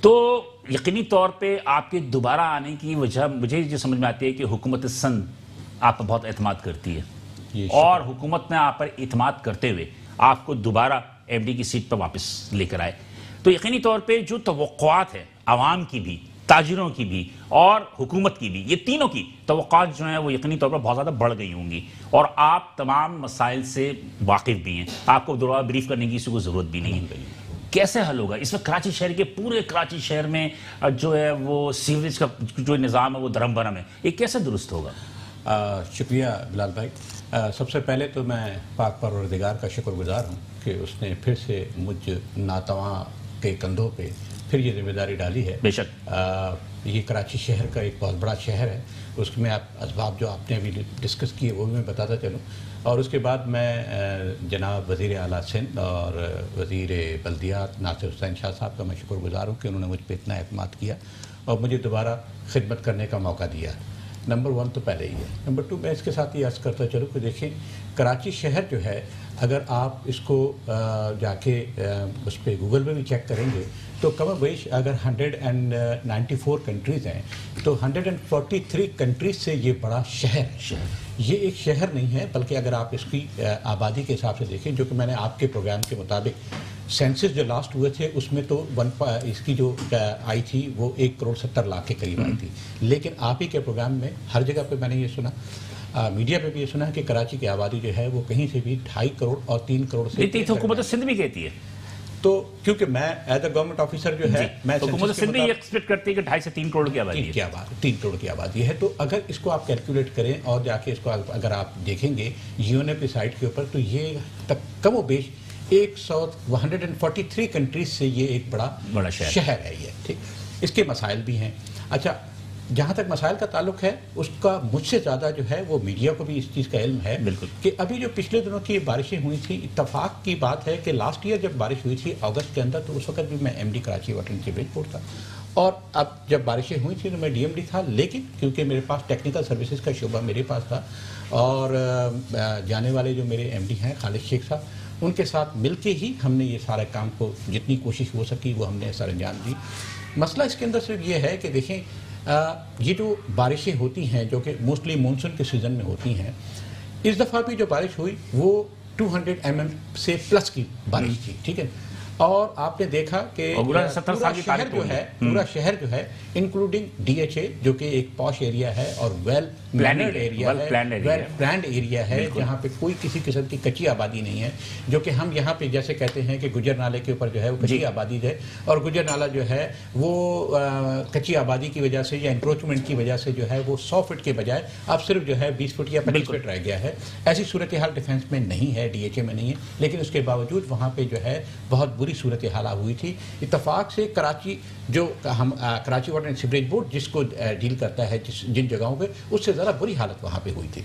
تو یقینی طور پہ آپ کے دوبارہ آنے کی وجہ مجھے جو سمجھ میں آتی ہے کہ حکومت سندھ آپ پر بہت اعتماد کرتی ہے اور حکومت نے آپ پر اعتماد کرتے ہوئے آپ کو دوبارہ ایم ڈی کی سیٹ پر واپس لے کر آئے. تو یقینی طور پہ جو توقعات ہیں عوام کی بھی, تاجروں کی بھی اور حکومت کی بھی, یہ تینوں کی توقعات جو ہیں وہ یقینی طور پر بہت زیادہ بڑھ گئی ہوں گی اور آپ تمام مسائل سے واقف بھی ہیں, آپ کو دوبارہ بریف کرنے کی کسی کو ضرورت بھی نہیں ہے. کیسے حل ہوگا اس وقت کراچی شہر کے پورے کراچی شہر میں جو ہے وہ سیوریج کا جو نظام ہے وہ درم برم ہے, یہ کیسے درست ہوگا؟ شکریہ بلال بھائی. سب سے پہلے تو میں پاک پروردگار کا شکر گزار ہوں کہ اس نے پھر سے مجھ ناتواں کے کندھوں پہ پھر یہ ذمہ داری ڈالی ہے. بے شک یہ کراچی شہر کا ایک بہت بڑا شہر ہے, اس میں آپ اسباب جو آپ نے ابھی ڈسکس کیے وہ بھی میں بتاتا چلوں. اور اس کے بعد میں جناب وزیر اعلیٰ سندھ اور وزیر بلدیات ناصر حسین شاہ صاحب کا میں شکر گزار ہوں کہ انہوں نے مجھ پہ اتنا اعتماد کیا اور مجھے دوبارہ خدمت کرنے کا موقع دیا. نمبر 1 تو پہلے ہی ہے. نمبر 2 میں اس کے ساتھ یہ عرض کرتا چلوں کہ دیکھیں کراچی شہر جو ہے اگر آپ اس کو جا کے اس پہ گوگل پہ بھی چیک کریں گے تو کم و بیش اگر 194 کنٹریز ہیں تو 143 کنٹریز سے یہ بڑا شہر ہے. یہ ایک شہر نہیں ہے بلکہ اگر آپ اس کی آبادی کے حساب سے دیکھیں, جو کہ میں نے آپ کے پروگرام کے مطابق سینسس جو لاسٹ ہوئے تھے اس میں تو اس کی جو آئی تھی وہ 1.70 کروڑ کے قریب آئی تھی. لیکن آپ ہی کے پروگرام میں ہر جگہ پہ میں نے یہ سنا, میڈیا پہ بھی یہ سنا ہے کہ کراچی کی آبادی جو ہے وہ کہیں سے بھی 2.5 کروڑ اور 3 کروڑ سے حکومت سندھ بھی کہتی ہے. تو کیونکہ میں ایز اے گورنمنٹ آفیسر جو ہے میں حکومت سندھ یہ ایکسپیکٹ کرتی ہے کہ 2.5 سے 3 کروڑ کی آبادی ہے. 3 کروڑ کی آبادی ہے. تو اگر اس کو آپ کیلکولیٹ کریں اور جا کے اس کو اگر آپ دیکھیں گے UNEP کی سائٹ کے اوپر تو یہ کم و بیش 143 کنٹریز سے یہ ایک بڑا شہر ہے یہ. ٹھیک, اس کے مسائل بھی ہیں. اچھا, جہاں تک مسائل کا تعلق ہے اس کا مجھ سے زیادہ جو ہے وہ میڈیا کو بھی اس چیز کا علم ہے کہ ابھی جو پچھلے دنوں کی بارشیں ہوئی تھیں, اتفاق کی بات ہے کہ لاسٹ ایئر جب بارش ہوئی تھی اگست کے اندر تو اس وقت بھی میں MD Karachi water and sewerage board تھا اور اب جب بارشیں ہوئی تھیں تو میں DMD تھا. لیکن کیونکہ میرے پاس ٹیکنیکل سروسز کا شعبہ میرے پاس تھا اور جانے والے جو میرے MD ہیں خالد شیخ صاحب, ان کے ساتھ مل کے ہی ہم نے یہ سارے کام کو جتنی کوشش ہو سکی وہ ہم نے سر انجام دی. مسئلہ اس کے اندر صرف یہ ہے کہ دیکھیں یہ جو بارشیں ہوتی ہیں جو کہ موسٹلی مونسون کے سیزن میں ہوتی ہیں, اس دفعہ بھی جو بارش ہوئی وہ 200 mm سے پلس کی بارش تھی. ٹھیک ہے, اور آپ نے دیکھا کہ پورا شہر جو ہے انکلوڈنگ DHA جو کہ ایک پاش ایریا ہے اور ویل پلانڈ ایریا ہے جہاں پہ کوئی کسی قسم کی کچی آبادی نہیں ہے, جو کہ ہم یہاں پہ جیسے کہتے ہیں کہ گجر نالے کے اوپر جو ہے وہ کچی آبادی ہے اور گجر نالا جو ہے وہ کچی آبادی کی وجہ سے یا انکروچمنٹ کی وجہ سے جو ہے وہ 100 فٹ کے بجائے اب صرف جو ہے 20 فٹ یا 25 فٹ رہ گیا ہے. ایسی صورتحال ڈیفینس میں نہیں ہے, DHA میں نہیں ہے, لیکن اس کے باوجود وہاں پہ جو ہے بہت بری صورتحال ہوئی تھی. اتفاق سے کراچی جو ہم Karachi water and sewerage board جس کو ڈیل کرتا ہے جن جگہوں پہ, اس سے ذرا بری حالت وہاں پہ ہوئی تھی.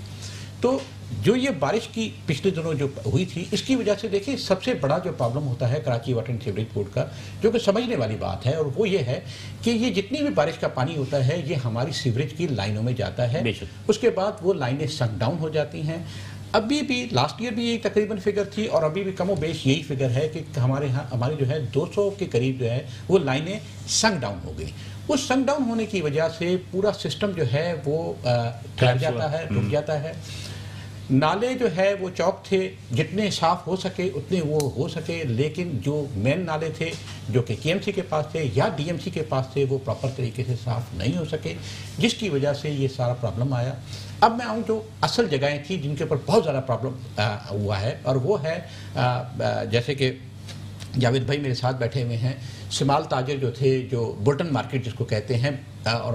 تو جو یہ بارش کی پچھلے دنوں جو ہوئی تھی اس کی وجہ سے دیکھیں سب سے بڑا جو پرابلم ہوتا ہے Karachi water and sewerage board کا, جو کہ سمجھنے والی بات ہے, اور وہ یہ ہے کہ یہ جتنی بھی بارش کا پانی ہوتا ہے یہ ہماری سیوریج کی لائنوں میں جاتا ہے. اس کے بعد وہ لائنیں سنک ڈاؤن ہو جاتی ہیں. ابھی بھی لاسٹ ایئر بھی یہ تقریباً فگر تھی اور ابھی بھی کم و بیش یہی فگر ہے کہ ہماری جو ہے 200 کے قریب جو ہے وہ لائنیں سنک ڈاؤن ہو گئی. اس سنک ڈاؤن ہونے کی وجہ سے پورا سسٹم جو ہے وہ ٹھہر جاتا ہے, رک جاتا ہے. نالے جو ہے وہ چوک تھے, جتنے صاف ہو سکے اتنے وہ ہو سکے, لیکن جو مین نالے تھے جو کہ KMC کے پاس تھے یا DMC کے پاس تھے وہ پراپر طریقے سے صاف نہیں ہو سکے, جس کی وجہ سے یہ سارا پرابلم آیا. اب میں آؤں جو اصل جگہیں تھیں جن کے اوپر بہت زیادہ پرابلم ہوا ہے, اور وہ ہے جیسے کہ جاوید بھائی میرے ساتھ بیٹھے ہوئے ہیں, شمال تاجر جو تھے, جو بلٹن مارکیٹ جس کو کہتے ہیں, اور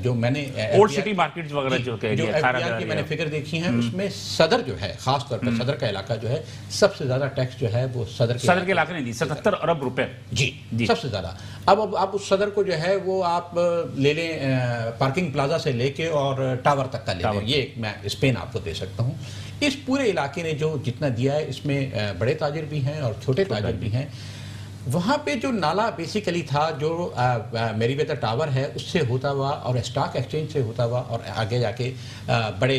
جو میں نے اولڈ سٹی مارکیٹ وغیرہ جو FBR کی میں نے فگر دیکھی ہیں اس میں صدر جو ہے خاص طور پر صدر کا علاقہ جو ہے سب سے زیادہ ٹیکس جو ہے وہ صدر کے علاقے نے دی, 77 ارب روپے. جی سب سے زیادہ. اب آپ اس صدر کو جو ہے وہ آپ لے لیں پارکنگ پلازا سے لے کے اور ٹاور تک کا لے لیں, یہ میں اسپین آپ کو دے سکتا ہوں. اس پورے علاقے نے جو جتنا دیا ہے اس میں بڑے تاجر بھی ہیں اور چھوٹے تاجر بھی ہیں. وہاں پہ جو نالا بیسیکلی تھا جو میری ویدر ٹاور ہے اس سے ہوتا ہوا اور اسٹاک ایکسچینج سے ہوتا ہوا اور آگے جا کے بڑے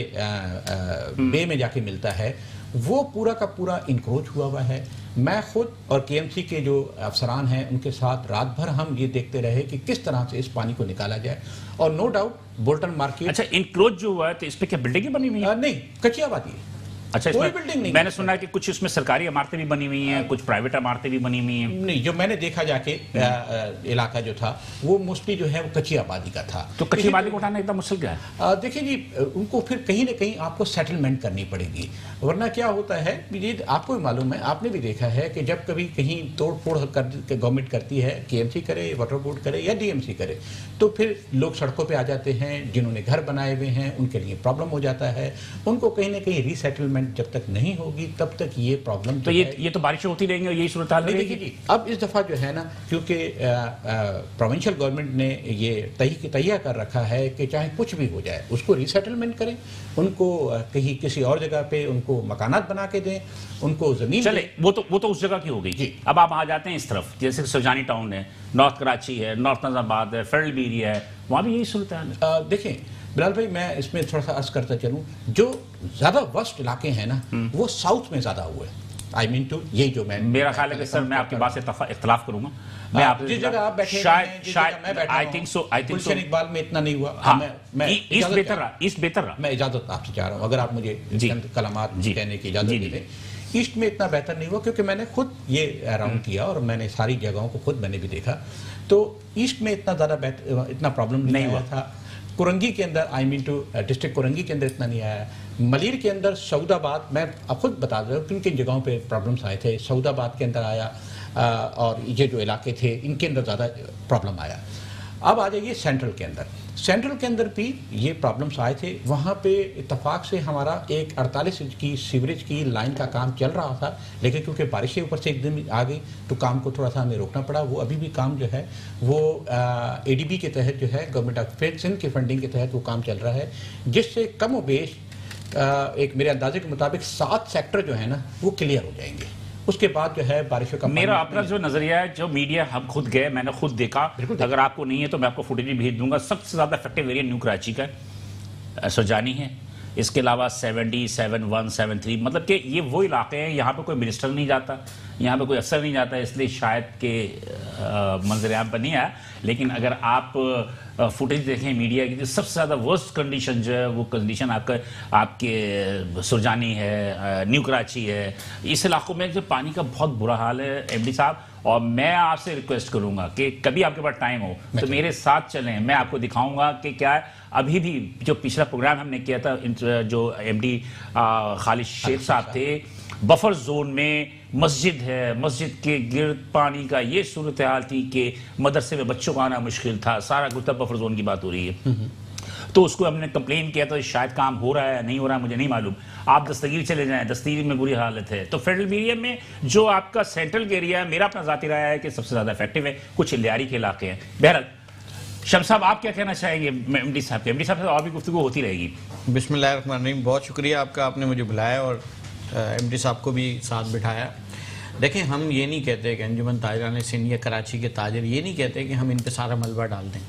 بے میں جا کے ملتا ہے, وہ پورا کا پورا انکروچ ہوا ہے. میں خود اور کے ایم سی کے جو افسران ہیں ان کے ساتھ رات بھر ہم یہ دیکھتے رہے کہ کس طرح سے اس پانی کو نکالا جائے. اور نو ڈاؤٹ بولٹن مارکیٹ. اچھا انکروچ جو ہوا ہے تو اس پہ کیا بلڈنگیں بنی ہوئی ہیں؟ نہیں, کچی آبادی ہے. اچھا کوئی بلڈنگ نہیں. میں نے سنا ہے کہ کچھ اس میں سرکاری عمارتیں بھی بنی ہوئی ہیں, کچھ پرائیویٹ عمارتیں بھی بنی ہوئی ہیں. نہیں, جو میں نے دیکھا جا کے علاقہ جو تھا وہ موسٹلی جو ہے وہ کچی آبادی کا تھا. تو کچی آبادی کو اٹھانا اتنا مشکل کیا ہے؟ دیکھیں جی, ان کو پھر کہیں نہ کہیں آپ کو سیٹلمنٹ کرنی پڑے گی, ورنہ کیا ہوتا ہے یہ آپ کو بھی معلوم ہے, آپ نے بھی دیکھا ہے کہ جب کبھی کہیں توڑ پھوڑ گورنمنٹ کرتی ہے, کے ایم سی کرے, واٹر بورڈ کرے یا ڈی ایم سی کرے, تو پھر لوگ سڑکوں پہ آ جاتے ہیں. جنہوں نے گھر بنائے ہوئے ہیں ان کے لیے پرابلم ہو جاتا ہے. ان کو کہیں نہ کہیں ری سیٹلمنٹ جب تک نہیں ہوگی تب تک یہ پرابلم. تو یہ تو بارشیں ہوتی رہیں گی اور یہی صورتحال رہے گی. جی, اب اس دفعہ جو ہے نا, کیونکہ پروونشل گورنمنٹ نے یہ تہیہ کر رکھا ہے کہ چاہے کچھ بھی ہو جائے اس کو ری سیٹلمنٹ کریں, ان کو کہیں کسی اور جگہ پہ ان کو مکانات بنا کے دیں, ان کو زمین. چلے وہ تو اس جگہ کی ہو گئی. جی, اب آپ آ جاتے ہیں اس طرف, جیسے سرجانی ٹاؤن ہے, نارتھ کراچی ہے, نارتھ نظام آباد ہے, فیڈرل بھی ایریا ہے, وہاں بھی یہی صورتحال ہے. دیکھیں بلال بھائی, میں اس میں تھوڑا سا عرض کرتا چلوں, جو زیادہ ورسٹ علاقے ہیں نا وہ ساؤتھ میں زیادہ ہوئے. آئی مین ٹو یہ جو میں میرا خیال ہے کہ سر میں آپ کی بات سے اختلاف کروں گا. میں آپ جس جگہ آپ بیٹھے شاید I think so Gulshan Iqbal میں اتنا نہیں ہوا. ایسٹ بہتر رہا. میں اجازت آپ سے چاہ رہا ہوں, اگر آپ مجھے چند کلمات کہنے کی اجازت دے دیں. ایسٹ میں اتنا بہتر نہیں ہوا کیونکہ میں نے خود یہ راؤنڈ کیا اور میں نے ساری جگہوں کو خود میں نے بھی دیکھا, تو ایسٹ میں اتنا زیادہ اتنا پرابلم نہیں ہوا تھا. کرنگی کے اندر, آئی مین ٹو ڈسٹرکٹ کرنگی کے اندر اتنا نہیں آیا. ملیر کے اندر, سعود آباد, میں اب خود بتا دوں کن کن جگہوں پہ پرابلمس آئے تھے. سعود آباد کے اندر آیا, اور یہ جو علاقے تھے ان کے اندر زیادہ پرابلم آیا. اب آ جائیے سینٹرل کے اندر. سینٹرل کے اندر بھی یہ پرابلمس آئے تھے. وہاں پہ اتفاق سے ہمارا ایک 48 انچ کی سیوریج کی لائن کا کام چل رہا تھا, لیکن کیونکہ بارشیں اوپر سے ایک دن آ گئی تو کام کو تھوڑا سا ہمیں روکنا پڑا. وہ ابھی بھی کام جو ہے وہ اے ڈی بی کے تحت جو ہے, گورنمنٹ آف سندھ کی فنڈنگ کے تحت وہ کام چل رہا ہے, جس سے کم و بیش ایک میرے اندازے کے مطابق 7 سیکٹر جو ہے نا وہ کلیئر ہو جائیں گے. اس کے بعد جو ہے بارشوں کا میرا اپنا جو نظریہ ہے, جو میڈیا ہم خود گئے, میں نے خود دیکھا, اگر آپ کو نہیں ہے تو میں آپ کو فوٹیج بھی بھیج دوں گا. سب سے زیادہ افیکٹو ایریا نیو کراچی کا ہے, سرجانی ہے, اس کے علاوہ 70, 71, 73, مطلب کہ یہ وہ علاقے ہیں یہاں پہ کوئی منسٹر نہیں جاتا, یہاں پہ کوئی افسر نہیں جاتا, اس لیے شاید کہ منظر عام پر نہیں آیا. لیکن اگر آپ فوٹیج دیکھیں میڈیا کی, سب سے زیادہ ورسٹ کنڈیشن جو ہے وہ کنڈیشن آپ کے سرجانی ہے, نیو کراچی ہے, اس علاقوں میں جو پانی کا بہت برا حال ہے. ایم ڈی صاحب, اور میں آپ سے ریکویسٹ کروں گا کہ کبھی آپ کے پاس ٹائم ہو تو میرے ساتھ چلیں, میں آپ کو دکھاؤں گا کہ کیا ہے. ابھی بھی جو پچھلا پروگرام ہم نے کیا تھا, جو ایم ڈی خالد شیخ صاحب تھے, بفر زون میں مسجد ہے, مسجد کے گرد پانی کا یہ صورتحال تھی کہ مدرسے میں بچوں کو آنا مشکل تھا. سارا گتا بفر زون کی بات ہو رہی ہے, تو اس کو ہم نے کمپلین کیا تو شاید کام ہو رہا ہے نہیں ہو رہا ہے مجھے نہیں معلوم. آپ دستگیر چلے جائیں, دستگیر میں بری حالت ہے. تو فیڈرل ایریا میں جو آپ کا سینٹرل ایریا ہے, میرا اپنا ذاتی رائے ہے کہ سب سے زیادہ افیکٹو ہے. کچھ لیاری کے علاقے ہیں. بہرحال شمس صاحب آپ کیا کہنا چاہیں گے ایم ڈی صاحب کے؟ ایم ڈی صاحب سے اور بھی گفتگو ہوتی رہے گی. بسم اللہ الرحمن الرحیم, بہت شکریہ آپ کا, آپ نے مجھے بلایا اور ایم ڈی صاحب کو بھی ساتھ بٹھایا. دیکھیں, ہم یہ نہیں کہتے کہ انجمن تاجران سندھ یا کراچی کے تاجر یہ نہیں کہتے کہ ہم ان پہ سارا ملبہ ڈال دیں.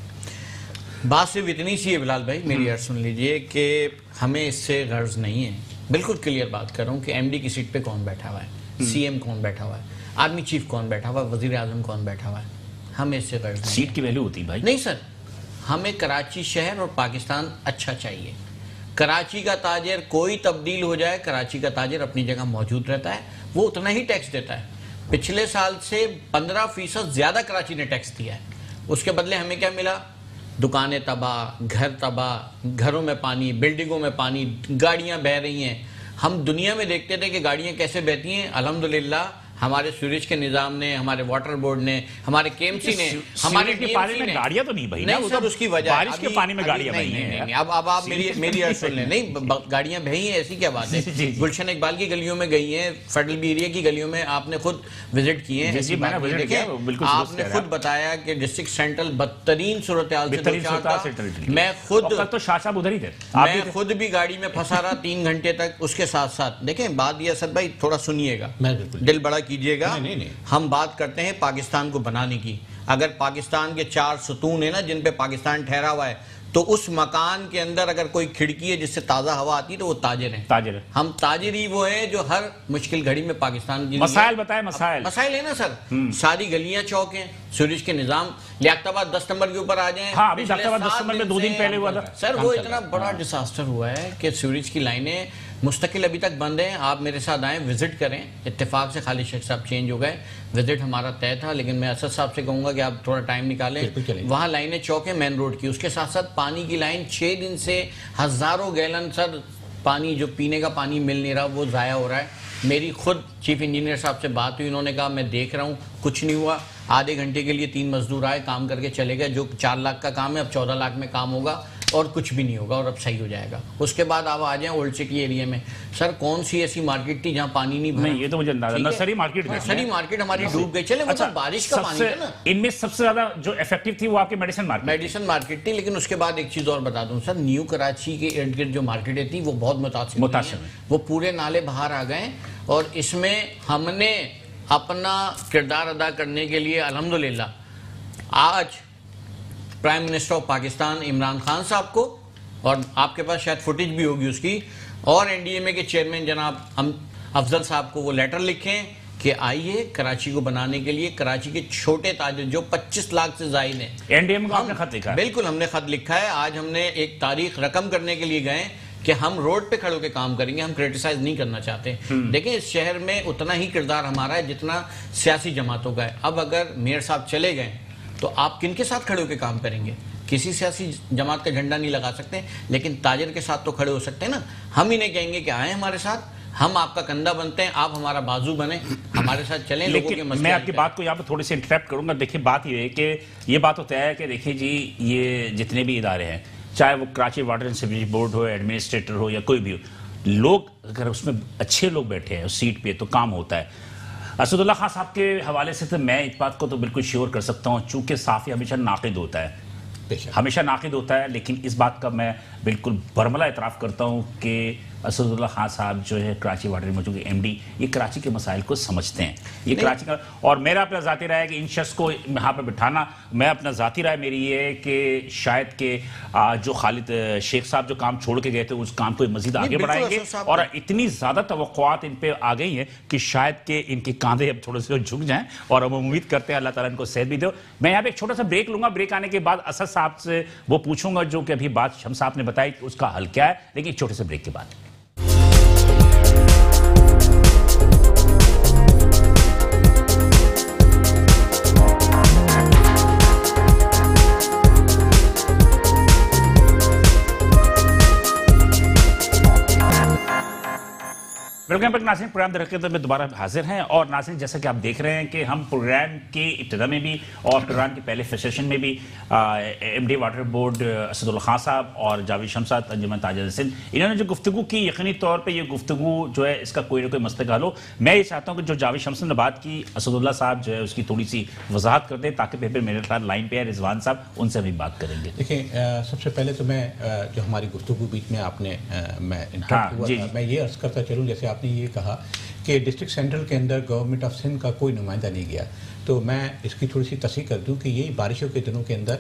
بات صرف اتنی سی ہے بلال بھائی, میری عرض سن لیجئے کہ ہمیں اس سے غرض نہیں ہے. بالکل کلیئر بات کر رہا ہوں کہ ایم ڈی کی سیٹ پہ کون بیٹھا ہوا ہے, سی ایم کون بیٹھا ہوا ہے, آرمی چیف کون بیٹھا ہوا ہے, وزیر اعظم کون بیٹھا ہوا ہے. ہمیں اس سے غرض نہیں. سیٹ کی ویلیو ہوتی بھائی نہیں سر, ہمیں کراچی شہر اور پاکستان اچھا چاہیے. کراچی کا تاجر کوئی تبدیل ہو جائے, کراچی کا تاجر اپنی جگہ موجود رہتا ہے, وہ اتنا ہی ٹیکس دیتا ہے. پچھلے سال سے 15% زیادہ کراچی نے ٹیکس دیا ہے. اس کے بدلے ہمیں کیا ملا؟ دکانیں تباہ, گھر تباہ, گھروں میں پانی, بلڈنگوں میں پانی, گاڑیاں بہہ رہی ہیں. ہم دنیا میں دیکھتے تھے کہ گاڑیاں کیسے بہتی ہیں. الحمدللہ ہمارے سوریج کے نظام نے, ہمارے واٹر بورڈ نے, ہمارے کے ایم سی نے, ہمارے کے پانی میں گاڑیاں تو نہیں بھائی نا, سر اس کی وجہ بارش کے پانی میں گاڑیاں بہی ہیں. اب آپ میری عرض سن لیں. نہیں, گاڑیاں بہی ہیں ایسی کیا بات ہے. گلشن اقبال کی گلیوں میں گئی ہیں, فیڈرل بی ایریا کی گلیوں میں آپ نے خود وزٹ کیے ہیں. آپ نے خود بتایا کہ ڈسٹرکٹ سینٹرل بدترین صورتحال سے دوچار تھا. میں خود بھی گاڑی میں پھنسا رہا 3 گھنٹے تک. اس کے ساتھ ساتھ دیکھیں بات یہ اسد بھائی تھوڑا سنیے گا, دل بڑا کیجئے گا. ہم بات کرتے ہیں پاکستان کو بنانے کی. اگر پاکستان کے 4 ستون ہیں نا جن پہ پاکستان ٹھہرا ہوا ہے, تو اس مکان کے اندر اگر کوئی کھڑکی ہے جس سے تازہ ہوا آتی ہے تو وہ تاجر ہیں. ہم تاجر ہی وہ ہیں جو ہر مشکل گھڑی میں پاکستان کی مسائل بتائیں. مسائل ہیں نا سر, ساری گلیاں چوک ہیں, سیوریج کے نظام. لیاقت آباد 10 نمبر کے اوپر آ جائیں. ہاں ابھی لیاقت آباد 10 نمبر میں 2 دن پہلے ہوا تھا سر. وہ اتنا بڑا ڈیزاسٹر ہوا ہے کہ سیوریج کی لائنیں مستقل ابھی تک بند ہیں. آپ میرے ساتھ آئیں, وزٹ کریں. اتفاق سے خالد شیخ صاحب چینج ہو گئے, وزٹ ہمارا طے تھا, لیکن میں اسد صاحب سے کہوں گا کہ آپ تھوڑا ٹائم نکالیں. وہاں لائنیں چوک ہیں مین روڈ کی. اس کے ساتھ ساتھ پانی کی لائن 6 دن سے ہزاروں گیلن سر پانی جو پینے کا پانی مل نہیں رہا وہ ضائع ہو رہا ہے. میری خود چیف انجینئر صاحب سے بات ہوئی, انہوں نے کہا میں دیکھ رہا ہوں کچھ نہیں ہوا. آدھے گھنٹے کے لیے 3 مزدور آئے, کام کر کے چلے گئے. جو 4 لاکھ کا کام ہے اب 14 لاکھ میں کام ہوگا اور کچھ بھی نہیں ہوگا اور اب صحیح ہو جائے گا. اس کے بعد آپ آ جائیں اولڈ سٹی ایریا میں. سر کون سی ایسی مارکیٹ تھی جہاں پانی نہیں بھرا؟ یہ تو مجھے اندازہ ہے. نرسری مارکیٹ ہماری ڈوب گئی. چلے وہ تو بارش کا پانی تھا نا. ان میں سب سے زیادہ جو ایفیکٹو تھی وہ آپ کی میڈیسن مارکیٹ تھی. لیکن اس کے بعد ایک چیز اور بتا دوں سر, نیو کراچی کے ارد گرد جو مارکیٹیں تھیں وہ بہت متاثر ہیں. وہ پورے نالے باہر آ گئے اور اس میں ہم نے اپنا کردار ادا کرنے کے لیے الحمدللہ آج prime minister of Pakistan Imran Khan صاحب کو, اور آپ کے پاس شاید فوٹیج بھی ہوگی اس کی, اور این ڈی ایم اے کے چیئرمین جناب افضل صاحب کو وہ لیٹر لکھیں کہ آئیے کراچی کو بنانے کے لیے کراچی کے چھوٹے تاجر جو 25 لاکھ سے زائد ہیں. این ڈی ایم کو آپ نے خط لکھا ہے؟ بالکل ہم نے خط لکھا ہے. آج ہم نے ایک تاریخ رقم کرنے کے لیے گئے کہ ہم روڈ پہ کھڑے ہو کے کام کریں گے. ہم کرٹیسائز نہیں کرنا چاہتے. دیکھیں اس شہر میں اتنا ہی کردار ہمارا ہے جتنا سیاسی جماعتوں کا ہے. اب اگر میئر صاحب چلے گئے تو آپ کن کے ساتھ کھڑے ہو کے کام کریں گے؟ کسی سیاسی جماعت کا جھنڈا نہیں لگا سکتے, لیکن تاجر کے ساتھ تو کھڑے ہو سکتے ہیں نا. ہم انہیں کہیں گے کہ آئیں ہمارے ساتھ, ہم آپ کا کندھا بنتے ہیں, آپ ہمارا بازو بنیں, ہمارے ساتھ چلیں. لیکن میں آپ کی بات کو یہاں پہ تھوڑی سی انٹرپٹ کروں گا. دیکھیں بات یہ ہے کہ یہ بات تو طے ہے کہ دیکھیں جی یہ جتنے بھی ادارے ہیں, چاہے وہ Karachi water and sewerage board ہو, ایڈمنسٹریٹر ہو یا کوئی بھی ہو, لوگ اگر اس میں اچھے لوگ بیٹھے ہیں اس سیٹ پہ تو کام ہوتا ہے. اسد اللہ خان صاحب کے حوالے سے تو میں اس بات کو تو بالکل شیور کر سکتا ہوں, چونکہ صحافی ہمیشہ ناقد ہوتا ہے, لیکن اس بات کا میں بالکل برملا اعتراف کرتا ہوں کہ اسد اللہ خان صاحب جو ہے کراچی واٹر موجود کے ایم ڈی, یہ کراچی کے مسائل کو سمجھتے ہیں. یہ کراچی کا, اور میرا اپنا ذاتی رائے ہے کہ ان شخص کو یہاں پہ بٹھانا, میں اپنا ذاتی رائے میری یہ ہے کہ شاید کہ جو خالد شیخ صاحب جو کام چھوڑ کے گئے تھے اس کام کو مزید آگے بڑھائیں گے, اور اتنی زیادہ توقعات ان پہ آ گئی ہیں کہ شاید کہ ان کے کاندھے اب تھوڑے سے جھک جائیں, اور ہم امید کرتے ہیں اللہ تعالیٰ ان کو صحت بھی دے. میں یہاں پہ ایک چھوٹا سا بریک لوں گا. بریک آنے کے بعد اسد صاحب سے وہ پوچھوں گا جو کہ ابھی بات شمس صاحب نے بتائی اس کا حل کیا ہے, لیکن ایک چھوٹے سے بریک کے بعد. ویلکم بیک ناظرین, پروگرام در حقیقت میں دوبارہ حاضر ہیں. اور ناظرین جیسا کہ آپ دیکھ رہے ہیں کہ ہم پروگرام کی ابتدا میں بھی اور پروگرام کے پہلے سیشن میں بھی M D water board Asadullah Khan صاحب اور جاوید شمسات انجمن تاجر سندھ, انہوں نے جو گفتگو کی, یقینی طور پہ یہ گفتگو جو ہے اس کا کوئی نہ کوئی مسئلہ حل ہو. میں یہ چاہتا ہوں کہ جو جاوید شمسات نے بات کی اسد اللہ صاحب جو ہے اس کی تھوڑی سی وضاحت کر دیں, تاکہ پھر میرے خیال لائن پہ ہے رضوان صاحب, ان سے بھی بات کریں گے. دیکھیں سب سے پہلے تو میں جو ہماری گفتگو بیچ میں آپ نے میں یہ عرض کرتا چلوں, جیسے آپ نے یہ کہا کہ ڈسٹرکٹ سینٹرل کے اندر گورنمنٹ آف سندھ کا کوئی نمائندہ نہیں گیا, تو میں اس کی تھوڑی سی تصحیح کر دوں کہ یہی بارشوں کے دنوں کے اندر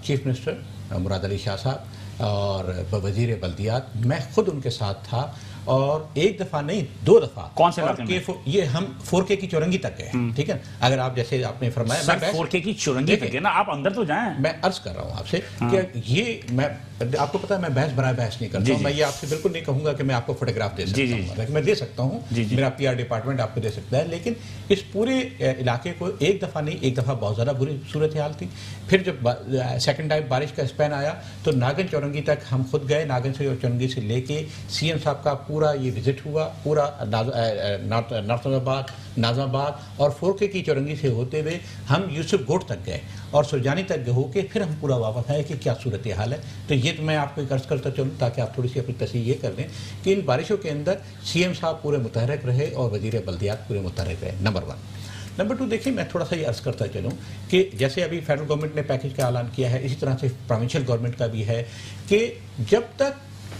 چیف منسٹر مراد علی شاہ صاحب اور وزیر بلدیات, میں خود ان کے ساتھ تھا, اور ایک دفعہ نہیں 2 دفعہ. کون سے علاقے میں؟ یہ ہم 4K کی چورنگی تک گئے, ٹھیک ہے. اگر آپ جیسے آپ نے فرمایا 4K کی چورنگی تک ہے نا, آپ اندر تو جائیں. میں عرض کر رہا ہوں آپ سے کہ یہ میں آپ کو پتا ہے میں بحث برائے بحث نہیں کرتا ہوں. میں یہ آپ سے بالکل نہیں کہوں گا کہ میں آپ کو فوٹوگراف دے سکتا ہوں, لیکن میں دے سکتا ہوں, میرا PR ڈپارٹمنٹ آپ کو دے سکتا ہے. لیکن اس پورے علاقے کو ایک دفعہ نہیں, ایک دفعہ بہت زیادہ بری صورتحال تھی. پھر جب سیکنڈ ٹائم بارش کا اسپین آیا تو ناگن چورنگی تک ہم خود گئے. ناگن سے اور چورنگی سے لے کے CM صاحب کا پورا یہ وزٹ ہوا, پورا نارتھ آباد, نازم آباد اور 4K کی چورنگی سے ہوتے ہوئے ہم یوسف گوٹ تک گئے اور سرجانی تک ہو کے پھر ہم پورا واپس آئے کہ کیا صورتحال ہے. تو یہ تو میں آپ کو ایک عرض کرتا چلوں تاکہ آپ تھوڑی سی اپنی تصحیح یہ کر دیں کہ ان بارشوں کے اندر CM صاحب پورے متحرک رہے اور وزیر بلدیات پورے متحرک رہے, نمبر 1. نمبر 2 دیکھیں, میں تھوڑا سا یہ عرض کرتا چلوں کہ جیسے ابھی فیڈرل گورنمنٹ نے پیکیج کا اعلان کیا ہے, اسی طرح سے پروونشل گورنمنٹ کا بھی ہے کہ جب تک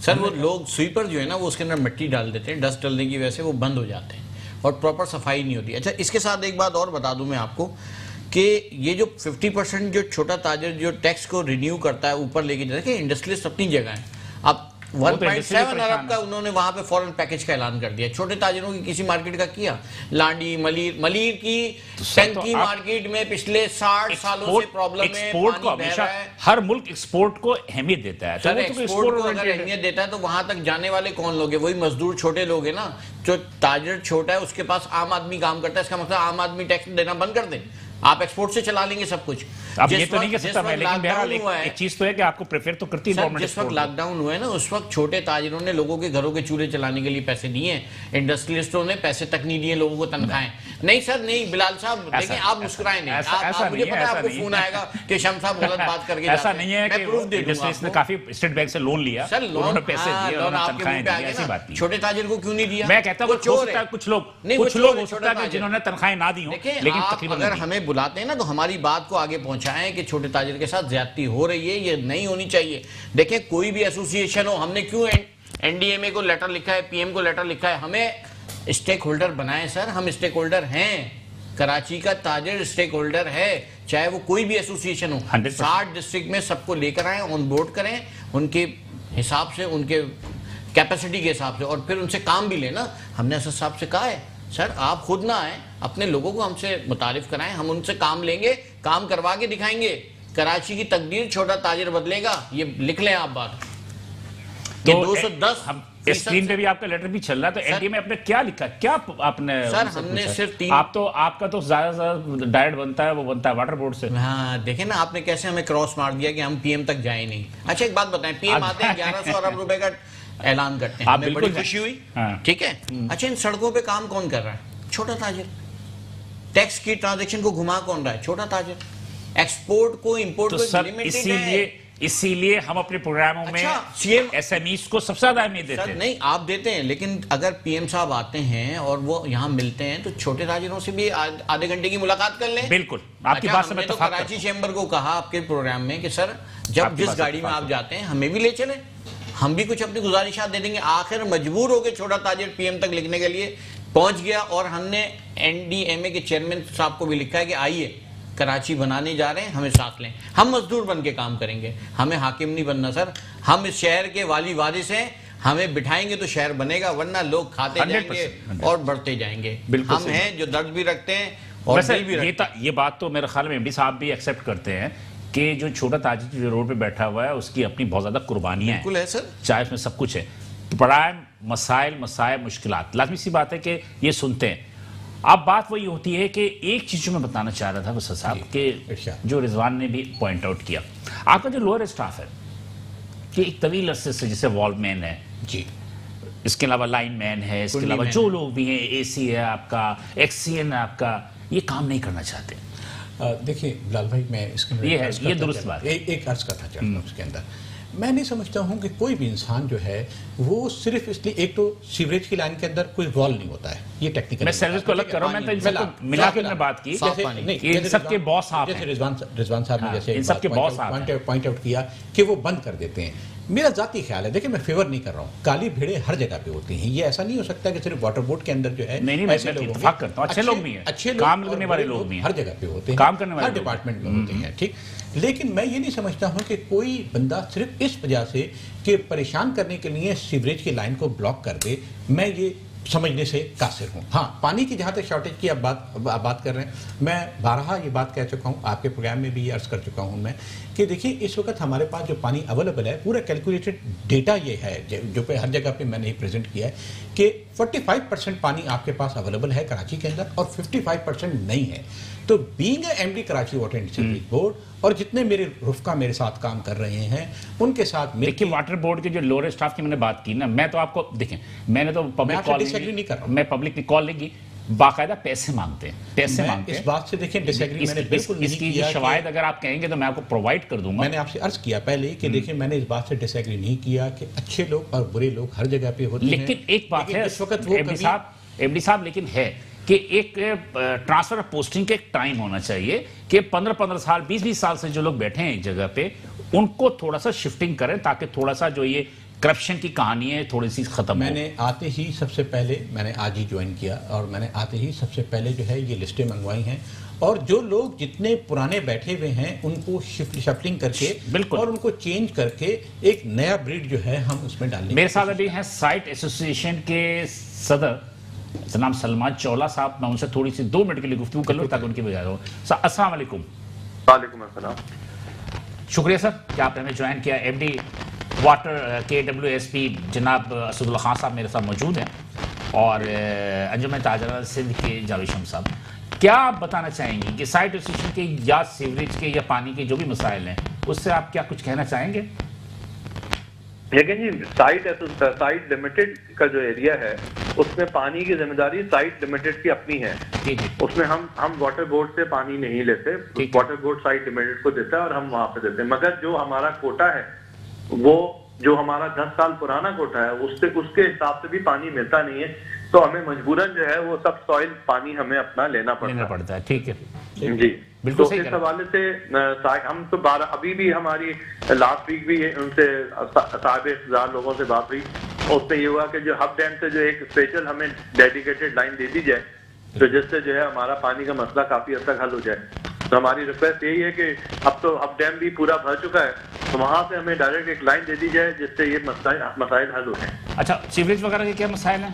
سر وہ لوگ سویپر جو ہے نا وہ اس کے اندر مٹی ڈال دیتے ہیں، ڈسٹ ڈلنے کی وجہ سے وہ بند ہو جاتے ہیں اور پراپر صفائی نہیں ہوتی. اچھا اس کے ساتھ ایک بات اور بتا دوں میں آپ کو کہ یہ جو 50% جو چھوٹا تاجر جو ٹیکس کو رینیو کرتا ہے اوپر لے کے جاتا ہے، کہ انڈسٹریلسٹ اپنی جگہ ہیں. اب 1.7 ارب کا انہوں نے وہاں پہ فورن پیکج کا اعلان کر دیا. چھوٹے تاجروں کی کسی مارکیٹ کا کیا؟ لانڈی، ملیر کی ٹنکی مارکیٹ میں پچھلے 60 سالوں سے پرابلم ہے. ایکسپورٹ کو ہمیشہ ہر ملک ایکسپورٹ کو اہمیت دیتا ہے. سر ایکسپورٹ کو اگر اہمیت دیتا ہے تو وہاں تک جانے والے کون لوگ ہیں؟ وہی مزدور چھوٹے لوگ ہیں نا. جو تاجر چھوٹا ہے اس کے پاس عام آدمی کام کرتا ہے، اس کا مطلب عام آدمی ٹیکس دینا بند کر دیں. آپ ایکسپورٹ سے چلا لیں گے سب کچھ. اب یہ تو نہیں کہہ سکتا میں، لیکن بہرحال ایک چیز تو ہے کہ آپ کو پریفر تو کرتی ہے گورنمنٹ. جس وقت لاک ڈاؤن ہوا ہے نا اس وقت چھوٹے تاجروں نے لوگوں کے گھروں کے چولہے چلانے کے لیے پیسے دیے ہیں، انڈسٹریلسٹوں نے پیسے تک نہیں دیے لوگوں کو تنخواہیں. نہیں سر نہیں، بلال صاحب دیکھیں آپ مسکرائیں نہیں. مجھے پتا ہے آپ کو فون آئے گا کہ شمس صاحب غلط بات کر کے ایسا نہیں ہے کہ انڈسٹریز نے کافی اسٹیٹ بینک سے لون لیا، انہوں نے پیسے دیے، انہوں نے تنخواہیں دی. ایسی بات نہیں. چھوٹے تاجر کو کیوں نہیں دیا؟ میں کہتا ہوں کچھ لوگ ہو سکتا ہے کہ جنہوں نے تنخواہیں نہ دی ہوں، لیکن تقریباً اگر ہمیں بلاتے ہیں نا تو ہماری بات کو آگے پہنچائیں کہ چھوٹے تاجر کے ساتھ زیادتی ہو رہی ہے، یہ نہیں ہونی چاہیے. دیکھیں کوئی بھی ایسوسی ایشن ہو، ہم نے کیوں این ڈی ایم اے کو لیٹر لکھا ہے، پی ایم کو لیٹر لکھا ہے، ہمیں اسٹیک ہولڈر بنائیں. سر ہم اسٹیک ہولڈر ہیں، کراچی کا تاجر اسٹیک ہولڈر ہے، چاہے وہ کوئی بھی ایسوسی ایشن ہو. 60 ڈسٹرکٹ میں سب کو لے کر آئیں، آن بورڈ کریں ان کے حساب سے، ان کے کیپیسٹی کے حساب سے، اور پھر ان سے کام بھی لینا. ہم نے اسد صاحب سے کہا ہے سر آپ خود نہ آئیں، اپنے لوگوں کو ہم سے متعارف کرائیں، ہم ان سے کام لیں گے، کام کروا کے دکھائیں گے. کراچی کی تقدیر چھوٹا تاجر بدلے گا، یہ لکھ لیں آپ بات. کہ 210 اسکرین پہ بھی آپ کا لیٹر بھی چل رہا ہے، تو این ڈی ایم میں کیا لکھا ہے؟ کیا آپ نے سر ہم نے صرف 3 آپ کا تو زیادہ زیادہ ڈائریکٹ بنتا ہے، وہ بنتا ہے واٹر بورڈ سے. ہاں دیکھیں نا آپ نے کیسے ہمیں کراس مار دیا کہ ہم پی ایم تک جائیں نہیں. اچھا ایک بات بتائیں، پی ایم آتے ہیں 1100 ارب روپے کا اعلان کرتے ہیں، ہمیں بڑی خوشی ہوئی، ٹھیک ہے. اچھا ان سڑکوں پہ کام کون کر رہا ہے؟ چھوٹا تاجر. ٹیکس کی ٹرانزیکشن کو گھما کون رہا ہے؟ چھوٹا تاجر. ایکسپورٹ کو امپورٹ کو اسی لیے ہم اپنے پروگراموں میں ایس ایم ایز کو سب سے زیادہ اہمیت دیتے ہیں. نہیں آپ دیتے ہیں، لیکن اگر پی ایم صاحب آتے ہیں اور وہ یہاں ملتے ہیں تو چھوٹے تاجروں سے بھی آدھے گھنٹے کی ملاقات کر لیں. بالکل آپ کی بات سے میں اتفاق کرتا ہوں. کراچی چیمبر کو کہا آپ کے پروگرام میں کہ سر جب جس گاڑی میں آپ جاتے ہیں ہمیں بھی لے چلیں، ہم بھی کچھ اپنی گزارشات دے دیں گے. آخر مجبور ہو کے چھوٹا تاجر پی ایم تک لکھنے کے لیے پہنچ گیا، اور ہم نے این ڈی ایم اے کے چیئرمین صاحب کو بھی لکھا ہے کہ آئیے کراچی بنانے جا رہے ہیں، ہمیں ساتھ لیں، ہم مزدور بن کے کام کریں گے، ہمیں حاکم نہیں بننا. سر ہم اس شہر کے والی وارث ہیں، ہمیں بٹھائیں گے تو شہر بنے گا، ورنہ لوگ کھاتے جائیں گے اور بڑھتے جائیں گے. ہم ہیں جو درد بھی رکھتے ہیں اور دل بھی رکھتے ہیں. یہ بات تو میرے خیال میں ایم ڈی صاحب بھی ایکسیپٹ کرتے ہیں کہ جو چھوٹا تاجر جو روڈ پہ بیٹھا ہوا ہے اس کی اپنی بہت زیادہ قربانیاں ہیں. بالکل ہے سر، چاہے اس میں سب کچھ ہے، پرائم مسائل مشکلات لازمی سی بات ہے کہ یہ سنتے ہیں. اب بات وہی ہوتی ہے کہ ایک چیز جو میں بتانا چاہ رہا تھا وسط صاحب کہ جو رضوان نے بھی پوائنٹ آؤٹ کیا، آپ کا جو لوئر اسٹاف ہے کہ ایک طویل عرصے سے جیسے وال مین ہے جی، اس کے علاوہ لائن مین ہے، اس کے علاوہ جو لوگ بھی ہیں، اے سی ہے آپ کا، ایکس سی این ہے آپ کا، یہ کام نہیں کرنا چاہتے. دیکھیں بلال بھائی میں اس کے اندر یہ درست بات ہے، ایک عرض کرنا چاہتا ہوں. اس کے اندر میں نہیں سمجھتا ہوں کہ کوئی بھی انسان جو ہے وہ صرف اس لیے، ایک تو سیوریج کی لائن کے اندر کوئی وال نہیں ہوتا ہے، یہ ٹیکنیکل. میں سروس کو الگ کر رہا ہوں، میں تو ان سب کو ملا کے میں بات کی، ان سب کے باس آپ ہیں، جیسے رضوان صاحب نے جیسے ان سب کے باس پوائنٹ آؤٹ کیا کہ وہ بند کر دیتے ہیں. میرا ذاتی خیال ہے، دیکھیں میں فیور نہیں کر رہا ہوں، کالی بھیڑیں ہر جگہ پہ ہوتی ہیں. یہ ایسا نہیں ہو سکتا کہ صرف واٹر بورڈ کے اندر جو ہے ایسے لوگ اتفاق کرتا ہوں، اچھے لوگ بھی ہیں، اچھے کام کرنے والے لوگ بھی ہیں، ہر جگہ پہ ہوتے ہیں، کام کرنے والے ہر ڈپارٹمنٹ میں ہوتے ہیں. ٹھیک، لیکن میں یہ نہیں سمجھتا ہوں کہ کوئی بندہ صرف اس وجہ سے کہ پریشان کرنے کے لیے سیوریج کی لائن کو بلاک کر دے، میں یہ سمجھنے سے قاصر ہوں. ہاں پانی کی جہاں تک شارٹیج کی آپ بات کر رہے ہیں، میں بارہا یہ بات کہہ چکا ہوں، آپ کے پروگرام میں بھی یہ عرض کر چکا ہوں میں کہ دیکھیں اس وقت ہمارے پاس جو پانی اویلیبل ہے، پورا کیلکولیٹڈ ڈیٹا یہ ہے جو پہ ہر جگہ پہ میں نے پریزنٹ کیا ہے کہ 45% پانی آپ کے پاس اویلیبل ہے کراچی کے اندر اور 55% نہیں ہے. تو being a M D Karachi water and sewerage board اور جتنے میرے رفقا میرے ساتھ کام کر رہے ہیں ان کے ساتھ دیکھیں واٹر بورڈ کے جو لوئر اسٹاف کی میں نے بات کی نا، میں تو آپ کو دیکھیں، میں نے تو پبلک کال نہیں کر رہا ہوں، میں پبلک کال لے گی، باقاعدہ پیسے مانگتے ہیں، پیسے مانگتے ہیں. اس بات سے دیکھیں ڈس ایگری میں نے بالکل نہیں کیا. اس کی شواہد اگر آپ کہیں گے تو میں آپ کو پرووائڈ کر دوں گا. میں نے آپ سے عرض کیا پہلے کہ دیکھیں میں نے اس بات سے ڈس ایگری نہیں کیا کہ اچھے لوگ اور برے لوگ ہر جگہ پہ ہوتے ہیں. لیکن ایک بات ہے ایم ڈی صاحب، لیکن ہے کہ ایک ٹرانسفر پوسٹنگ کے ایک ٹائم ہونا چاہیے کہ 15 سال 20 سال سے جو لوگ بیٹھے ہیں ایک جگہ پہ ان کو تھوڑا سا شفٹنگ کریں تاکہ تھوڑا سا جو یہ کرپشن کی کہانی ہے تھوڑی سی ختم؟ میں نے آتے ہی سب سے پہلے میں نے آج ہی جوائن کیا اور میں نے آتے ہی سب سے پہلے جو ہے یہ لسٹیں منگوائی ہیں اور جو لوگ جتنے پرانے بیٹھے ہوئے ہیں ان کو شفلنگ کر کے اور ان کو چینج کر کے ایک نیا بریڈ جو ہے ہم اس میں ڈالیں. میرے ساتھ ابھی ہیں سائٹ ایسوسی ایشن کے صدر جناب سلمان چولہ صاحب. میں ان سے تھوڑی سی 2 منٹ کے لیے گفتگو کر لوں تاکہ ان کی بجائے ہو. السلام علیکم. وعلیکم السلام. شکریہ سر کہ آپ نے ہمیں جوائن کیا. ایم ڈی واٹر KWSP جناب اسد اللہ خان صاحب میرے ساتھ موجود ہیں اور انجمن تاجران سندھ کے جاوید شمس صاحب. کیا آپ بتانا چاہیں گے کہ سائٹ ایسوسیشن کے یا سیوریج کے یا پانی کے جو بھی مسائل ہیں اس سے آپ کیا کچھ کہنا چاہیں گے؟ لیکن جی سائٹ لمیٹڈ کا جو ایریا ہے اس میں پانی کی ذمہ داری سائٹ لمیٹڈ کی اپنی ہے. اس میں ہم واٹر بورڈ سے پانی نہیں لیتے. واٹر بورڈ سائٹ لمیٹڈ کو دیتا ہے اور ہم وہاں پہ دیتے ہیں. مگر جو ہمارا کوٹا ہے وہ جو ہمارا 10 سال پرانا کوٹا ہے اس کے حساب سے بھی پانی ملتا نہیں ہے. تو ہمیں مجبوراً جو ہے وہ سب سوائل پانی ہمیں اپنا لینا پڑتا ہے. ٹھیک ہے جی. تو اس حوالے سے ہم تو ابھی بھی ہماری لاسٹ ویک بھی ان سے صاحب اقتدار لوگوں سے بات ہوئی. اس سے یہ ہوا کہ جو ہب ڈیم سے جو ایک اسپیشل ہمیں ڈیڈیکیٹڈ لائن دے دی جائے تو جس سے جو ہے ہمارا پانی کا مسئلہ کافی حد تک حل ہو جائے. تو ہماری ریکویسٹ یہی ہے کہ اب تو ہب ڈیم بھی پورا بھر چکا ہے تو وہاں سے ہمیں ڈائریکٹ ایک لائن دے دی جائے جس سے یہ مسائل حل ہو جائیں. اچھا سیوریج وغیرہ کے کیا مسائل ہیں؟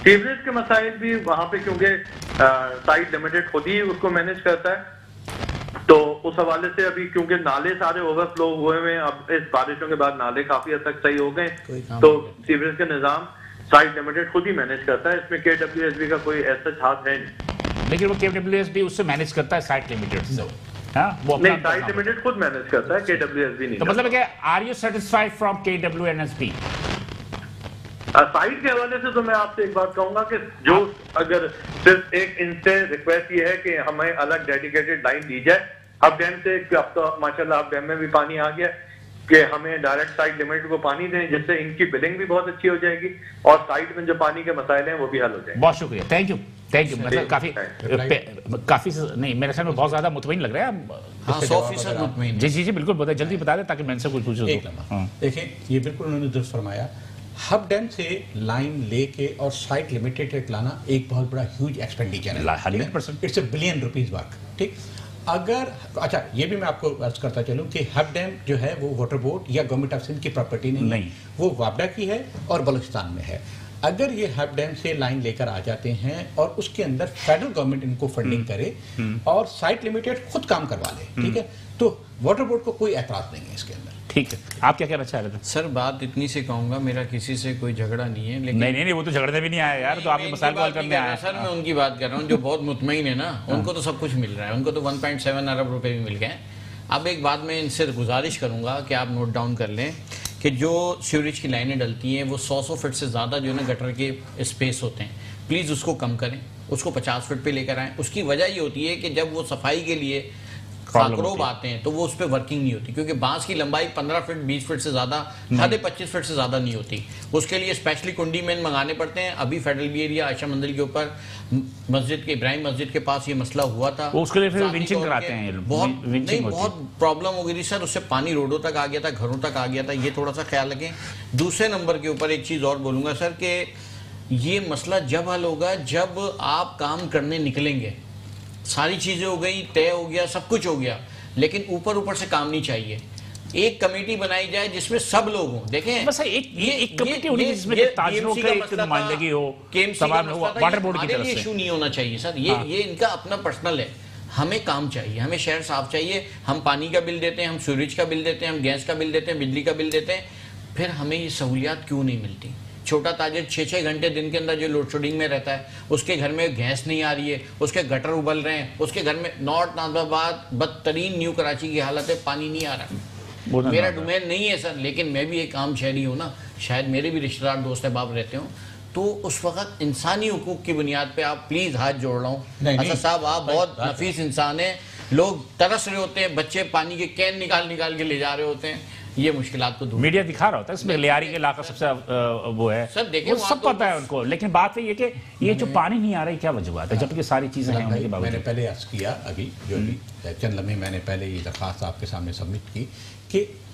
سیوریج کے مسائل بھی وہاں پہ کیونکہ سائٹ لمیٹڈ خود ہی اس کو مینیج کرتا ہے تو اس حوالے سے ابھی کیونکہ نالے سارے اوور فلو ہوئے ہوئے ہیں. اب اس بارشوں کے بعد نالے کافی حد تک صحیح ہو گئے تو سیوریج کا نظام سائٹ لمیٹڈ خود ہی مینیج کرتا ہے. اس میں KWSB کا کوئی ایسا ہاتھ ہے نہیں. لیکن وہ KWSB اس سے مینیج کرتا ہے سائٹ لمیٹڈ سے؟ نہیں, سائٹ لمیٹڈ خود مینیج کرتا ہے, KWSB نہیں. تو مطلب ہے کہ are you satisfied from KWSB؟ Site کے حوالے سے تو میں آپ سے ایک بات کہوں گا کہ جو اگر صرف ایک ان سے ریکویسٹ یہ ہے کہ ہمیں الگ ڈیڈیکیٹڈ لائن دی جائے ہب ڈیم سے, کہ اب تو ماشاءاللہ ہب ڈیم میں بھی پانی آ گیا, کہ ہمیں ڈائریکٹ سائٹ لمیٹ کو پانی دیں جس سے ان کی بلنگ بھی بہت اچھی ہو جائے گی اور سائٹ میں جو پانی کے مسائل ہیں وہ بھی حل ہو جائیں گے. بہت شکریہ, تھینک یو. مطلب کافی نہیں, میرے خیال میں بہت زیادہ مطمئن لگ رہا ہے. 100% مطمئن. جی بالکل بتائیں, جلدی بتا دیں تاکہ میں ان سے کچھ پوچھوں. دیکھیں یہ بالکل انہوں نے درست فرمایا. ہب ڈیم سے لائن لے کے اور سائٹ لمیٹڈ تک لانا ایک بہت بڑا ہیوج ایکسپینڈیچر ہے. 100%. It's a billion rupees work. ٹھیک, اگر اچھا یہ بھی میں آپ کو عرض کرتا چلوں کہ ہب ڈیم جو ہے وہ واٹر بورڈ یا گورنمنٹ آف سندھ کی پراپرٹی نہیں, وہ وابڈا کی ہے اور بلوچستان میں ہے. اگر یہ ہب ڈیم سے لائن لے کر آ جاتے ہیں اور اس کے اندر فیڈرل گورنمنٹ ان کو فنڈنگ کرے اور سائٹ لمیٹڈ خود کام کروا لے, ٹھیک ہے, تو واٹر بورڈ کو کوئی اعتراض نہیں ہے اس کے اندر. ٹھیک ہے, آپ کیا کہنا چاہ رہے تھے؟ سر بات اتنی سے کہوں گا, میرا کسی سے کوئی جھگڑا نہیں ہے. لیکن نہیں وہ تو جھگڑنے بھی نہیں آیا یار, تو آپ کے مسائل کو حل کرنے آیا. سر میں ان کی بات کر رہا ہوں جو بہت مطمئن ہے نا, ان کو تو سب کچھ مل رہا ہے. ان کو تو 1.7 ارب روپے بھی مل گئے. اب ایک بات میں ان سے گزارش کروں گا کہ آپ نوٹ ڈاؤن کر لیں کہ جو سیوریج کی لائنیں ڈلتی ہیں وہ 100 فٹ سے زیادہ جو ہے نا گٹر کے اسپیس ہوتے ہیں, پلیز اس کو کم کریں, اس کو 50 فٹ پہ لے کر آئیں. اس کی وجہ یہ ہوتی ہے کہ جب وہ صفائی کے لیے خاکروب آتے ہیں تو وہ اس پہ ورکنگ نہیں ہوتی, کیونکہ بانس کی لمبائی 15 فٹ 20 فٹ سے زیادہ 25 فٹ سے زیادہ نہیں ہوتی. اس کے لیے اسپیشلی کنڈی مین منگانے پڑتے ہیں. ابھی فیڈرل بی ایریا عائشہ مندر کے اوپر مسجد کے ابراہیم مسجد کے پاس یہ مسئلہ ہوا تھا, اس کے لیے پھر ونچنگ کراتے ہیں. بہت پرابلم ہو گئی تھی سر, اس سے پانی روڈوں تک آ گیا تھا, گھروں تک آ گیا تھا. یہ تھوڑا سا خیال رکھیں. دوسرے نمبر کے اوپر ایک چیز اور بولوں گا سر کہ یہ مسئلہ جب حل ہوگا جب آپ کام کرنے نکلیں گے. ساری چیزیں ہو گئی, طے ہو گیا, سب کچھ ہو گیا, لیکن اوپر سے کام نہیں چاہیے. ایک کمیٹی بنائی جائے جس میں سب لوگ ہوں. دیکھیں بس ایک کمیٹی ہونی جس میں تاجروں کا ایک نمائندگی ہو, واٹر بورڈ کی طرف سے. ایشو نہیں ہونا چاہیے سر, یہ ان کا اپنا پرسنل ہے. ہمیں کام چاہیے, ہمیں شہر صاف چاہیے. ہم پانی کا بل دیتے ہیں, ہم سیوریج کا بل دیتے ہیں, ہم گیس کا بل دیتے ہیں, بجلی کا بل دیتے ہیں, پھر ہمیں یہ سہولیات کیوں نہیں ملتی؟ چھوٹا تاجر 6 گھنٹے دن کے اندر جو لوڈ شیڈنگ میں رہتا ہے, اس کے گھر میں گیس نہیں آ رہی ہے, اس کے گٹر ابل رہے ہیں, اس کے گھر میں نارتھ نازم آباد بدترین نیو کراچی کی حالت ہے, پانی نہیں آ رہا. میرا ڈومین نہیں ہے سر, لیکن میں بھی ایک عام شہری ہوں نا, شاید میرے بھی رشتہ دار دوست احباب رہتے ہوں, تو اس وقت انسانی حقوق کی بنیاد پہ آپ پلیز ہاتھ جوڑ رہا ہوں. اسد صاحب آپ بہت نفیس انسان ہیں, لوگ ترس رہے ہوتے ہیں, بچے پانی کے کین نکال کے لے جا رہے ہوتے ہیں. یہ مشکلات کو دور میڈیا دکھا رہا ہوتا ہے, اس میں لیاری کے علاقہ سب سے وہ ہے, وہ سب پتہ ہے ان کو. لیکن بات یہ کہ یہ جو پانی نہیں آ رہی کیا وجوہات ہے جبکہ ساری چیزیں ہیں ہونے کے باوجود؟ میں نے پہلے عرض کیا ابھی جو چند لمحے میں نے پہلے یہ درخواست آپ کے سامنے سبمٹ کی کہ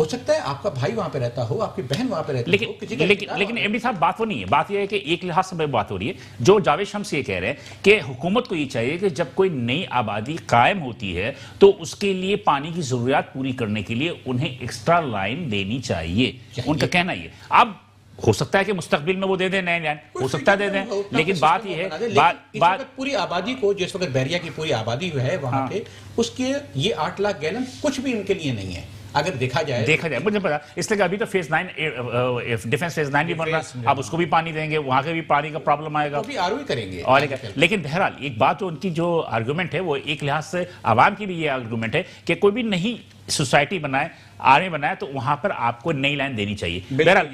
ہو سکتا ہے آپ کا بھائی وہاں پہ رہتا ہو، آپ کی بہن وہاں پہ رہتی ہو، لیکن ایم ڈی صاحب بات وہ نہیں ہے، بات یہ ہے کہ ایک لحاظ سے بات ہو رہی ہے جو جاوید شمس یہ کہہ رہے ہیں کہ حکومت کو یہ چاہیے کہ جب کوئی نئی آبادی قائم ہوتی ہے تو اس کے لیے پانی کی ضروریات پوری کرنے کے لیے انہیں ایکسٹرا لائن دینی چاہیے، ان کا کہنا یہ۔ اب ہو سکتا ہے کہ مستقبل میں وہ دے دیں نئے لائن، ہو سکتا ہے دے دیں، لیکن بات یہ ہے بات پوری آبادی کو، جس وقت بحریہ کی پوری آبادی ہے وہاں پہ، اس کے یہ 8 لاکھ گیلن کچھ بھی ان کے لیے نہیں ہے اگر دیکھا جائے مجھے پتا، اس لیے ابھی تو فیز 9 ڈیفنس فیز 9 بھی بن رہا ہے، اب اس کو بھی پانی دیں گے، وہاں کے بھی پانی کا پرابلم آئے گا، وہ بھی آر او ہی کریں گے۔ لیکن بہرحال ایک بات جو ان کی جو آرگومنٹ ہے وہ ایک لحاظ سے عوام کی بھی یہ آرگومنٹ ہے کہ کوئی بھی نہیں سوسائٹی بنائے، آرمی بنائے تو وہاں پر آپ کو نئی لائن دینی چاہیے۔ بہرحال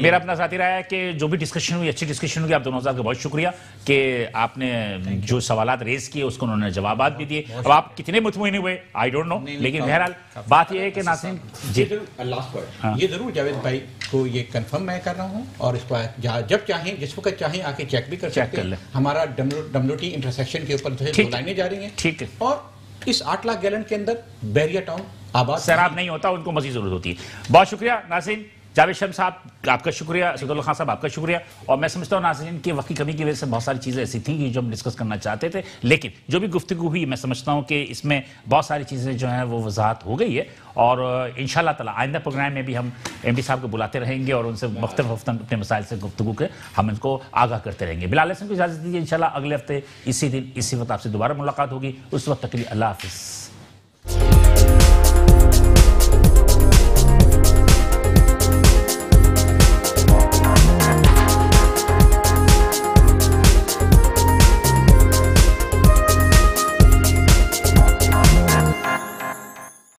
میرا اپنا ذاتی رائے ہے کہ جو بھی ڈسکشن ہوئی، اچھی ڈسکشن ہوئی، آپ دونوں حضرات کا بہت شکریہ کہ آپ نے جو سوالات ریز کیے اس کو انہوں نے جوابات بھی دیے۔ اب آپ کتنے مطمئن ہوئے آئی ڈونٹ نو، لیکن بہرحال بات یہ ہے کہ ناظرین یہ ضرور جاوید بھائی کو یہ کنفرم میں کر رہا ہوں، اور اس کو جب چاہیں جس وقت چاہیں آ کے چیک بھی کر سکتے ہیں۔ ہمارا WT انٹرسیکشن کے اوپر دو لائنیں جا رہی ہیں، ٹھیک ہے، اور اس 8 لاکھ گیلن کے اندر بحریہ ٹاؤن آباد سیراب نہیں ہوتا، ان کو مزید ضرورت ہوتی ہے۔ بہت شکریہ ناظرین، جاوید شمس صاحب آپ کا شکریہ، اسد اللہ خان صاحب آپ کا شکریہ، اور میں سمجھتا ہوں ناظرین کہ وقت کی کمی کی وجہ سے بہت ساری چیزیں ایسی تھیں جو ہم ڈسکس کرنا چاہتے تھے، لیکن جو بھی گفتگو ہوئی میں سمجھتا ہوں کہ اس میں بہت ساری چیزیں جو ہیں وہ وضاحت ہو گئی ہے، اور انشاءاللہ تعالی آئندہ پروگرام میں بھی ہم ایم ڈی صاحب کو بلاتے رہیں گے اور ان سے مختلف اپنے مسائل سے گفتگو کے ہم ان کو آگاہ کرتے رہیں گے۔ بلال حسن کو اجازت دیجیے، انشاءاللہ اگلے ہفتے اسی دن اسی وقت آپ سے دوبارہ ملاقات ہوگی، اس وقت تک کے لیے اللہ حافظ۔